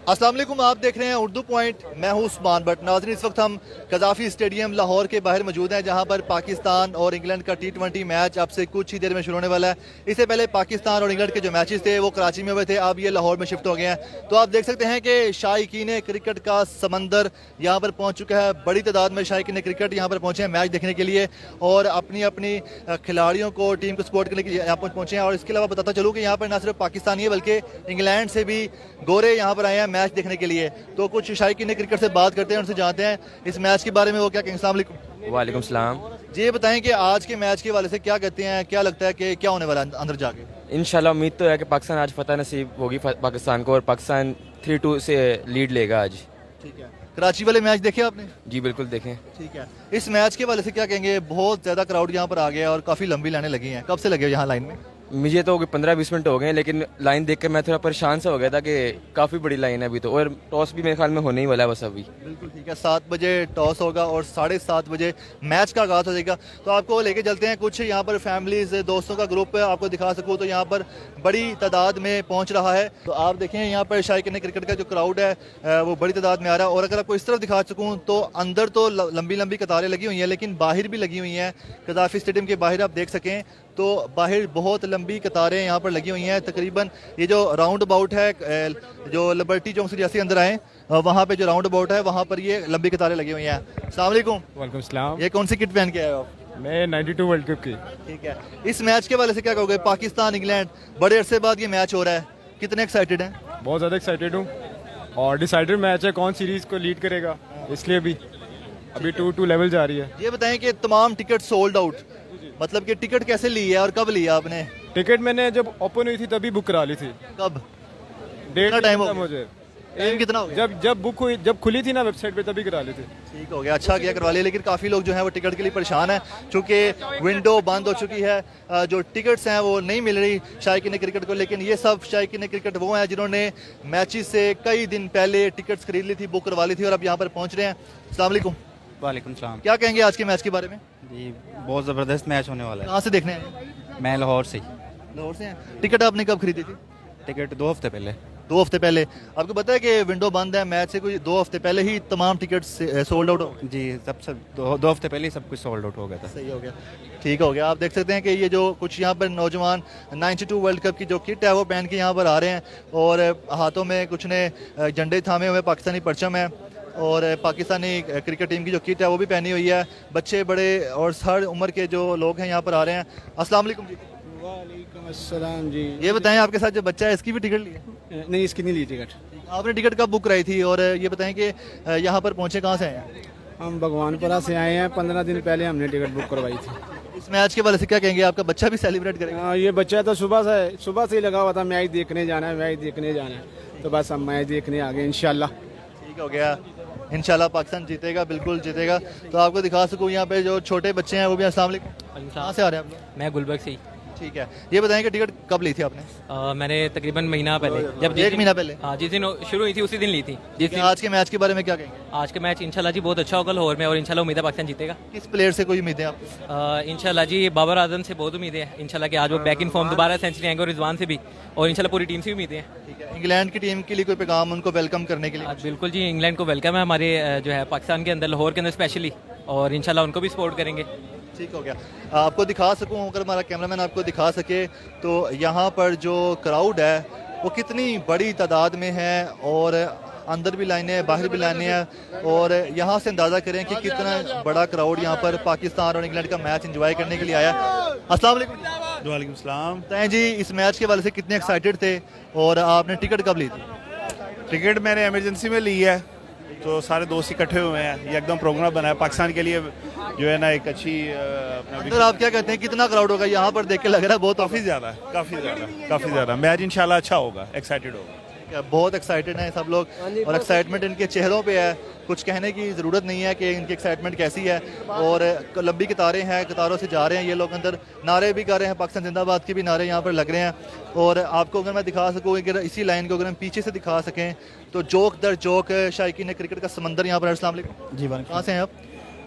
अस्सलाम वालेकुम, आप देख रहे हैं उर्दू पॉइंट। मैं हूं उस्मान भट्ट। नाज़रीन, इस वक्त हम कज़ाफ़ी स्टेडियम लाहौर के बाहर मौजूद हैं, जहां पर पाकिस्तान और इंग्लैंड का T20 मैच अब से कुछ ही देर में शुरू होने वाला है। इससे पहले पाकिस्तान और इंग्लैंड के जो मैचेस थे वो कराची में हुए थे, अब ये लाहौर में शिफ्ट हो गए हैं। तो आप देख सकते हैं कि शायकीन क्रिकेट का समंदर यहाँ पर पहुँच चुका है। बड़ी तादाद में शायकीन क्रिकेट यहाँ पर पहुँचे हैं मैच देखने के लिए और अपनी अपनी खिलाड़ियों को, टीम को सपोर्ट करने के लिए यहाँ पर पहुँचे हैं। और इसके अलावा बताता चलूँ कि यहाँ पर न सिर्फ पाकिस्तानी है बल्कि इंग्लैंड से भी गोरे यहाँ पर आए हैं मैच देखने के लिए। तो कुछ शायकीन क्रिकेट से बात करते हैं, उनसे जानते हैं इस मैच के बारे में वो क्या कहेंगे। अस्सलाम वालेकुम। वालेकुम सलाम। जी, ये बताएं कि आज के मैच के हवाले से क्या कहते हैं, क्या लगता है कि क्या होने वाला है अंदर जाके। इंशाल्लाह उम्मीद तो है कि पाकिस्तान आज फतह नसीब होगी पाकिस्तान को, और पाकिस्तान 3-2 से लीड लेगा आज। ठीक है, कराची वाले मैच देखे आपने? जी बिल्कुल देखें। ठीक है, इस मैच के हवाले से क्या कहेंगे? बहुत ज़्यादा क्राउड यहाँ पर आ गया और काफ़ी लंबी लाइनें लगी हैं। कब से लगे हो यहाँ लाइन में? मुझे तो 15-20 मिनट हो गए हैं, लेकिन लाइन देख कर मैं थोड़ा परेशान सा हो गया था कि काफ़ी बड़ी लाइन है अभी तो, और टॉस भी मेरे ख्याल में होने ही वाला है बस अभी। बिल्कुल ठीक है, 7 बजे टॉस होगा और 7:30 बजे मैच का आगाज़ हो जाएगा। तो आपको लेके चलते हैं कुछ यहाँ पर फैमिलीज, दोस्तों का ग्रुप आपको दिखा सकूँ तो यहाँ पर बड़ी तादाद में पहुँच रहा है। तो आप देखें यहाँ पर शायकीन क्रिकेट का जो क्राउड है वो बड़ी तादाद में आ रहा है। और अगर आपको इस तरफ दिखा सकूँ तो अंदर तो लंबी लंबी कतारें लगी हुई हैं, लेकिन बाहर भी लगी हुई हैं। कज़ाफ़ी स्टेडियम के बाहर आप देख सकें तो बाहर बहुत लंबी कतारें यहाँ पर लगी हुई हैं। तकरीबन ये जो राउंड अबाउट है, जो लिबर्टी चौक से जैसे अंदर आए वहाँ पे जो राउंड अबाउट है वहाँ पर ये लंबी कतारें लगी हुई हैं। अस्सलाम वालेकुम। वालेकुम सलाम। ये कौन सी किट पहन के आए हो आप? मैं 92 वर्ल्ड कप की। ठीक है, इस मैच के वाले से क्या कहोगे? पाकिस्तान इंग्लैंड, बड़े अरसे बाद ये मैच हो रहा है, कितने एक्साइटेड हैं? बहुत ज़्यादा एक्साइटेड हूँ, और डिसाइडेड मैच है कौन सीरीज़ को लीड करेगा, इसलिए भी अभी 2-2 लेवल जा रही है। ये बताएं कि तमाम टिकट सोल्ड आउट, मतलब कि टिकट कैसे ली है और कब लिया आपने? टिकट मैंने जब ओपन हुई थी तभी बुक करा ली थी। कब? डेट कितना टाइम हो पता गया? मुझे, टाइम कितना हो गया? जब बुक हुई, जब खुली थी ना वेबसाइट पे तभी करा ली थी। ठीक हो गया, अच्छा किया करवा लिया। लेकिन काफ़ी लोग जो हैं वो टिकट के लिए परेशान हैं, चूँकि विंडो बंद हो चुकी है, जो टिकट्स हैं वो नहीं मिल रही शायकीन क्रिकेट को। लेकिन ये सब शायकीन क्रिकेट वो हैं जिन्होंने मैचेस से कई दिन पहले टिकट्स खरीद ली थी, बुक करवा ली थी और अब यहाँ पर पहुँच रहे हैं। अस्सलाम वालेकुम। वालेकुम सलाम। क्या कहेंगे आज के मैच के बारे में? जी बहुत ज़बरदस्त मैच होने वाला कहाँ से देखने हैं? है। मैं लाहौर से ही। लाहौर से हैं। टिकट आपने कब खरीदी थी? टिकट 2 हफ्ते पहले। 2 हफ्ते पहले। आपको पता है कि विंडो बंद है, मैच से कुछ 2 हफ्ते पहले ही तमाम टिकट सोल्ड आउट हो? जी सब 2 हफ्ते पहले ही सब कुछ सोल्ड आउट हो गया था। सही हो गया, ठीक हो गया। आप देख सकते हैं कि ये जो कुछ यहाँ पर नौजवान 92 वर्ल्ड कप की जो किट है वो पहन के यहाँ पर आ रहे हैं और हाथों में कुछ ने झंडे थामे हुए, पाकिस्तानी परचम है और पाकिस्तानी क्रिकेट टीम की जो किट है वो भी पहनी हुई है। बच्चे, बड़े और हर उम्र के जो लोग हैं यहाँ पर आ रहे हैं। अस्सलाम वालेकुम जी। वालेकुम अस्सलाम जी। ये बताएं, आपके साथ जो बच्चा है इसकी भी टिकट ली है? नहीं, इसकी नहीं ली टिकट। आपने टिकट कब बुक कराई थी? और ये बताएं कि यहाँ पर पहुँचे कहाँ से आए हैं? हम भगवानपुरा से आए हैं, 15 दिन पहले हमने टिकट बुक करवाई थी। इस मैच के बारे से क्या कहेंगे? आपका बच्चा भी सेलिब्रेट करेगा? ये बच्चा तो सुबह से ही लगा हुआ था, मैच देखने जाना है, मैच देखने जाना है, तो बस हम मैच देखने आ गए इंशाल्लाह। ठीक हो गया, इंशाल्लाह पाकिस्तान जीतेगा, बिल्कुल जीतेगा। तो आपको दिखा सकूँ यहाँ पे जो छोटे बच्चे हैं वो भी। अस्सलाम वालेकुम। कहाँ से आ रहे हैं आप लोग? मैं गुलबर्ग से ही। ठीक है, ये बताएं कि टिकट कब ली थी आपने? मैंने तकरीबन महीना पहले, जब एक महीना पहले? हाँ, जिस दिन शुरू हुई थी उसी दिन ली थी। जिस दिन आज के मैच के बारे में क्या कहेंगे? आज का मैच इंशाल्लाह जी बहुत अच्छा होगा लाहौर में, और इंशाल्लाह उम्मीद है पाकिस्तान जीतेगा। किस प्लेयर से कोई उम्मीदें आपको? इंशाल्लाह जी बाबर आजम से बहुत उम्मीदें हैं इंशाल्लाह कि आज वो बैक इन फॉर्म दोबारा सेंचुरी आएंगे, और रिजवान से भी, और इंशाल्लाह पूरी टीम से उम्मीदें हैं। ठीक है, इंग्लैंड की टीम के लिए कोई पैगाम उनको वेलकम करने के लिए? बिल्कुल जी, इंग्लैंड को वेलकम है हमारे जो है पाकिस्तान के अंदर, लाहौर के अंदर स्पेशली, और इंशाल्लाह उनको भी सपोर्ट करेंगे। ठीक हो गया, आपको दिखा सकूँ, अगर हमारा कैमरामैन आपको दिखा सके तो यहाँ पर जो क्राउड है वो कितनी बड़ी तादाद में है, और अंदर भी लाइनें हैं, बाहर भी लाइनें हैं, और यहाँ से अंदाज़ा करें कि कितना बड़ा क्राउड यहाँ पर पाकिस्तान और इंग्लैंड का मैच एंजॉय करने के लिए आया। अस्सलाम वालेकुम। वालेकुम सलाम। बताएं जी, इस मैच के वाले से कितने एक्साइटेड थे और आपने टिकट कब ली थी? टिकट मैंने इमरजेंसी में ली है, तो सारे दोस्त इकट्ठे हुए हैं, ये एकदम प्रोग्राम बना है पाकिस्तान के लिए, जो है ना एक अच्छी सर आप क्या कहते हैं, कितना क्राउड होगा? यहाँ पर देख के लग रहा है बहुत काफ़ी ज़्यादा मैच इंशाल्लाह अच्छा होगा, एक्साइटेड होगा। बहुत एक्साइटेड हैं सब लोग, और एक्साइटमेंट इनके चेहरों पे है, कुछ कहने की ज़रूरत नहीं है कि इनकी एक्साइटमेंट कैसी है। और लंबी कतारें हैं, कतारों से जा रहे हैं ये लोग अंदर, नारे भी कर रहे हैं, पाकिस्तान जिंदाबाद के भी नारे यहाँ पर लग रहे हैं। और आपको अगर मैं दिखा सकूँ, अगर इसी लाइन को अगर हम पीछे से दिखा सकें तो जोक दर जोक शायकीन क्रिकेट का समंदर यहाँ पर। अस्सलाम वालेकुम जी। कहाँ से हैं आप?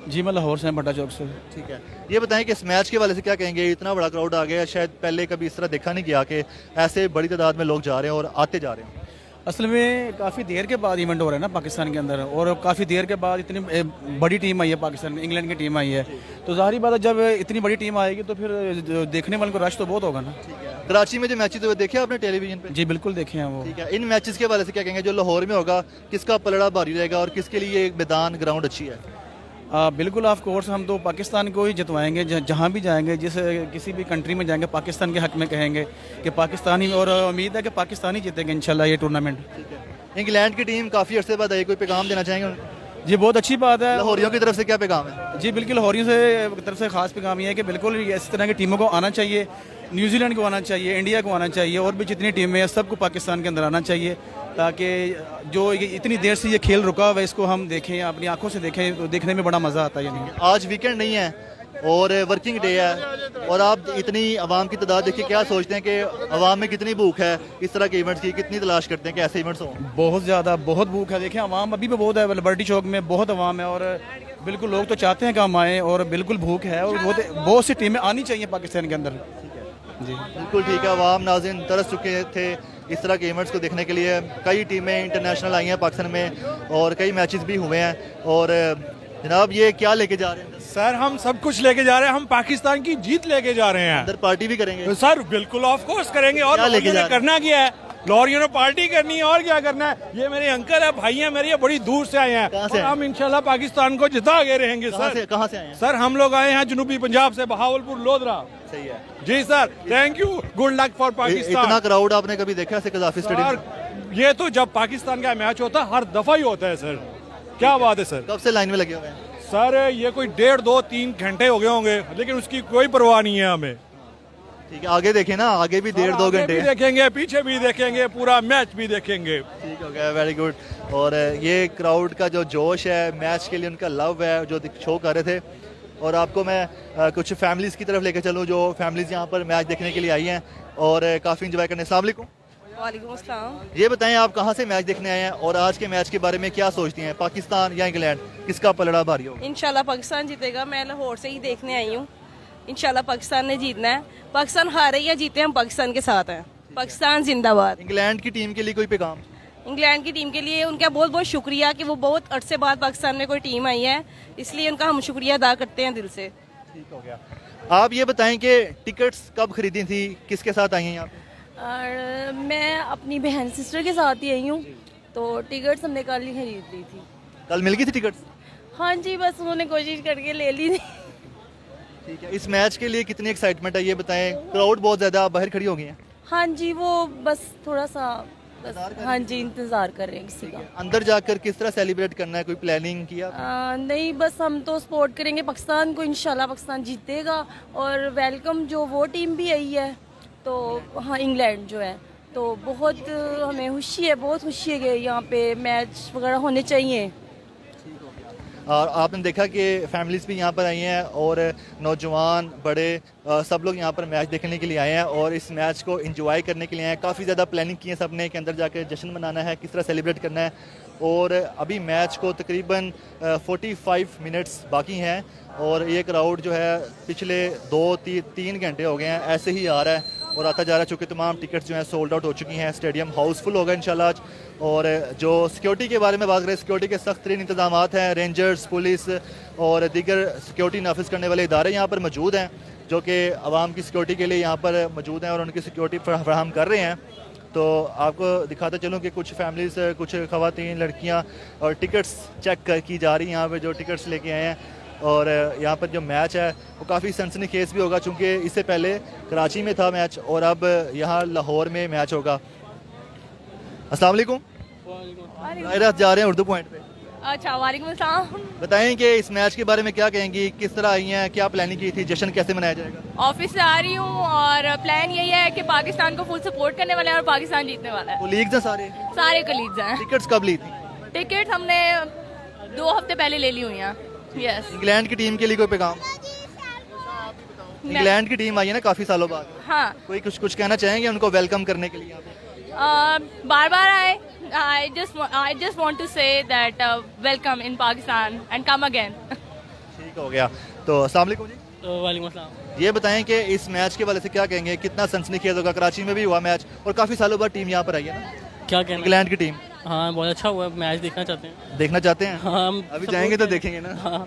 जी मैं लाहौर से, बट्टा चौक से। ठीक है, ये बताएं कि इस मैच के वाले से क्या कहेंगे? इतना बड़ा क्राउड आ गया, शायद पहले कभी इस तरह देखा नहीं गया कि ऐसे बड़ी तादाद में लोग जा रहे हैं और आते जा रहे हैं। असल में काफ़ी देर के बाद इवेंट हो रहा है ना पाकिस्तान के अंदर, और काफ़ी देर के बाद इतनी बड़ी टीम आई है पाकिस्तान में, इंग्लैंड की टीम आई है, तो ज़ाहिर बात है जब इतनी बड़ी टीम आएगी तो फिर देखने वालों को रश तो बहुत होगा ना। कराची में जो मैचेस हुए देखे आपने टेलीविजन पे? जी बिल्कुल देखे हैं वो। ठीक है, इन मैचेस के बारे से क्या कहेंगे? जो लाहौर में होगा किसका पलड़ा भारी रहेगा और किसके लिए एक मैदान ग्राउंड अच्छी है? बिल्कुल ऑफ कोर्स हम तो पाकिस्तान को ही जितवाएंगे, जहाँ भी जाएंगे, जिस किसी भी कंट्री में जाएंगे पाकिस्तान के हक में कहेंगे कि पाकिस्तानी, और उम्मीद है कि पाकिस्तानी जीतेंगे इंशाल्लाह ये टूर्नामेंट। इंग्लैंड की टीम काफ़ी अरसे बाद आई, कोई पैगाम देना चाहेंगे उनको? जी बहुत अच्छी बात है। लाहौरियों की तरफ से क्या पैगाम है? जी बिल्कुल लाहौरियों से तरफ से खास पैगाम ये है कि बिल्कुल इस तरह की टीमों को आना चाहिए, न्यूजीलैंड को आना चाहिए, इंडिया को आना चाहिए, और भी जितनी टीमें हैं सबको पाकिस्तान के अंदर आना चाहिए, ताकि जो इतनी देर से ये खेल रुका हुआ है इसको हम देखें, अपनी आंखों से देखें, तो देखने में बड़ा मज़ा आता है। यानी आज वीकेंड नहीं है और वर्किंग डे है, और आप इतनी आवाम की तादाद देखिए, क्या सोचते हैं कि आवाम में कितनी भूख है इस तरह के इवेंट्स की? कितनी तलाश करते हैं कि ऐसे इवेंट्स हों? बहुत ज़्यादा, बहुत भूख है। देखिए आवाम अभी भी बहुत है, लिबर्टी चौक में बहुत आवाम है, और बिल्कुल लोग तो चाहते हैं कि हम आएँ, और बिल्कुल भूख है, और बहुत सी टीमें आनी चाहिए पाकिस्तान के अंदर। जी बिल्कुल ठीक है। आवाम नाज़रीन तरस चुके थे इस तरह के इवेंट्स को देखने के लिए। कई टीमें इंटरनेशनल आई हैं पाकिस्तान में और कई मैचेस भी हुए हैं। और जनाब ये क्या लेके जा रहे हैं? सर हम सब कुछ लेके जा रहे हैं, हम पाकिस्तान की जीत लेके जा रहे हैं। अंदर पार्टी भी करेंगे? सर बिल्कुल ऑफ कोर्स करेंगे, और लेके जा करना क्या है, लाहौरियों ने पार्टी करनी है, और क्या करना है। ये मेरे अंकल है, भाई है मेरे, ये बड़ी दूर से आए हैं, और हम इंशाल्लाह पाकिस्तान को जिता के रहेंगे। सर कहाँ से आए हैं? सर हम लोग आए हैं जनूबी पंजाब से, बहावलपुर लोधरा। सही है जी sir, thank you, good luck for Pakistan. इतना क्राउड आपने कभी देखा है कज़ाफी स्टेडियम? ये तो जब पाकिस्तान का मैच होता है हर दफा ही होता है सर। क्या बात है सर। कब से लाइन में लगे हुए हैं? सर ये कोई 1.5, 2, 3 घंटे हो गए होंगे, लेकिन उसकी कोई परवाह नहीं है हमें। ठीक है, आगे देखें ना, आगे भी 1.5-2 घंटे देखेंगे, पीछे भी देखेंगे, पूरा मैच भी देखेंगे। ठीक हो गया, वेरी गुड। और ये क्राउड का जो जोश है, मैच के लिए उनका लव है, जो शो कर रहे थे। और आपको मैं कुछ फैमिलीज़ की तरफ लेकर चलूँ जो फैमिलीज़ यहाँ पर मैच देखने के लिए आई हैं और काफ़ी इंजॉय करने। अस्सलाम वालेकुम। वालेकुम अस्सलाम। ये बताएं आप कहाँ से मैच देखने आए हैं और आज के मैच के बारे में क्या सोचती हैं? पाकिस्तान या इंग्लैंड, किसका पलड़ा भारी होगा? इंशाल्लाह पाकिस्तान जीतेगा। मैं लाहौर से ही देखने आई हूँ। इंशाल्लाह पाकिस्तान ने जीतना है। पाकिस्तान हारे या जीते हम पाकिस्तान के साथ हैं। पाकिस्तान जिंदाबाद। इंग्लैंड की टीम के लिए कोई पैगाम? इंग्लैंड की टीम के लिए उनका बहुत बहुत शुक्रिया कि वो बहुत अरसे बाद पाकिस्तान में कोई टीम आई है, इसलिए उनका हम शुक्रिया अदा करते हैं दिल से। ठीक हो गया। आप ये बताएं कि टिकट्स कब खरीदी थी, किसके साथ आई हैं यहाँ पे? और मैं अपनी बहन सिस्टर के साथ ही आई हूँ, तो टिकट्स हमने कल ही खरीद ली थी। कल मिल गई थी टिकट्स? हाँ जी, बस उन्होंने कोशिश करके ले ली थी। ठीक है। इस मैच के लिए कितनी एक्साइटमेंट है ये बताएं? क्राउड बहुत ज़्यादा, आप बाहर खड़ी हो गई हैं? हाँ जी, वो बस थोड़ा सा हाँ जी इंतज़ार कर रहे हैं किसी का। अंदर जाकर किस तरह सेलिब्रेट करना है, कोई प्लानिंग किया? नहीं, बस हम तो सपोर्ट करेंगे पाकिस्तान को, इंशाल्लाह पाकिस्तान जीतेगा। और वेलकम जो वो टीम भी आई है, तो हाँ इंग्लैंड जो है, तो बहुत हमें खुशी है, बहुत खुशी है कि यहाँ पे मैच वगैरह होने चाहिए। और आपने देखा कि फैमिलीज़ भी यहाँ पर आई हैं और नौजवान बड़े सब लोग यहाँ पर मैच देखने के लिए आए हैं और इस मैच को एंजॉय करने के लिए आए हैं। काफ़ी ज़्यादा प्लानिंग की है सब ने कि अंदर जाकर जश्न मनाना है, किस तरह सेलिब्रेट करना है। और अभी मैच को तकरीबन 45 मिनट्स बाकी हैं और ये क्राउड जो है पिछले 2-3 घंटे हो गए हैं ऐसे ही आ रहा है और आता जा रहा है, चूँकि तमाम टिकट्स जो हैं सोल्ड आउट हो चुकी हैं। स्टेडियम हाउसफुल होगा इंशाल्लाह आज। और जो सिक्योरिटी के बारे में बात करें, सिक्योरिटी के सख्त तरीन इंतजाम हैं। रेंजर्स, पुलिस और दीगर सिक्योरिटी नाफिज करने वाले इदारे यहाँ पर मौजूद हैं जो कि आवाम की सिक्योरिटी के लिए यहाँ पर मौजूद हैं और उनकी सिक्योरिटी फराहम कर रहे हैं। तो आपको दिखाते चलूँ कि कुछ फैमिलीज़, कुछ ख़वातीन, लड़कियाँ और टिकट्स चेक की जा रही हैं यहाँ पर, जो टिकट्स लेके आए हैं। और यहाँ पर जो मैच है वो काफ़ी सनसनीखेज भी होगा चूँकि इससे पहले कराची में था मैच और अब यहाँ लाहौर में मैच होगा। अस्सलाम वालेकुम। जा रहे हैं उर्दू पॉइंट पे। अच्छा, वालेकुम अस्सलाम। बताएं कि इस मैच के बारे में क्या कहेंगी, किस तरह आई हैं, क्या प्लानिंग की थी, जश्न कैसे मनाया जाएगा? ऑफिस से आ रही हूँ और प्लान यही है कि पाकिस्तान को फुल सपोर्ट करने वाले हैं और पाकिस्तान जीतने वाला है। कोलीग्स हैं सारे कलीग्स हैं। टिकट्स कब ली थी? टिकट हमने 2 हफ्ते पहले ले ली हुई हैं। यस। इंग्लैंड की टीम के लिए कोई पैगाम? इंग्लैंड की टीम आई है ना काफ़ी सालों बाद। हाँ। कोई कुछ कहना चाहेंगे उनको वेलकम करने के लिए? बार बार आए। I just want to say that welcome in Pakistan and come again. ठीक हो गया। तो अस्सलाम वालेकुम जी। वालेकुम अस्सलाम। ये बताएं कि इस मैच के वाले से क्या कहेंगे, कितना सनसनीखेज होगा? कराची में भी हुआ मैच और काफ़ी सालों बाद टीम यहाँ पर आई है ना। क्या कहना इंग्लैंड की टीम हाँ बहुत अच्छा हुआ, मैच देखना चाहते हैं। देखना चाहते हैं? हाँ हम अभी support जाएंगे तो करें। देखेंगे ना। हाँ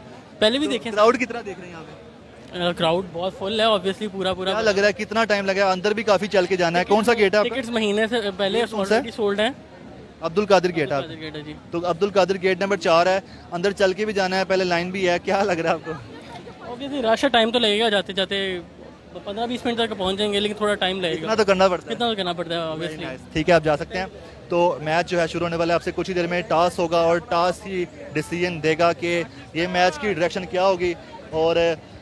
पहले भी देखे। क्राउड कितना देख रहे हैं यहाँ पे? क्राउड बहुत फुल है ऑब्वियसली, पूरा क्या लग रहा है कितना टाइम लगेगा? अंदर भी काफी चल के जाना है। कौन सा गेट है आपका? टिकट्स महीने से पहले कौन सा है? ऑलरेडी सोल्ड हैं। अब्दुल कादिर गेट है कादिर गेट है जी। तो अब्दुल कादिर गेट नंबर 4 है, अंदर चल के भी जाना है, पहले लाइन भी है। क्या लग रहा है आपको? ऑब्वियसली रश टाइम तो लगेगा, जाते जाते 15-20 मिनट तक पहुंच जाएंगे, लेकिन थोड़ा टाइम लगेगा। इतना तो करना पड़ता है। कितना तो करना पड़ता है ऑब्वियसली। ठीक है, आप जा सकते हैं। तो मैच जो है शुरू होने वाला है, आपसे कुछ ही देर में टॉस होगा और टॉस ही डिसीजन देगा कि ये मैच की डायरेक्शन क्या होगी। और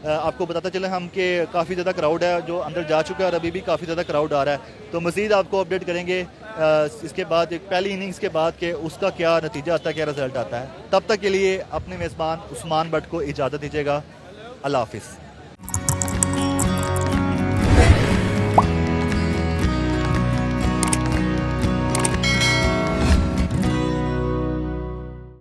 आपको बताते चले हम कि काफ़ी ज़्यादा क्राउड है जो अंदर जा चुका है और अभी भी काफ़ी ज़्यादा क्राउड आ रहा है। तो मज़ीद आपको अपडेट करेंगे इसके बाद, एक पहली इनिंग्स के बाद कि उसका क्या नतीजा आता है, क्या रिजल्ट आता है। तब तक के लिए अपने मेज़बान उस्मान भट्ट को इजाज़त दीजिएगा। अल्लाह हाफिज़।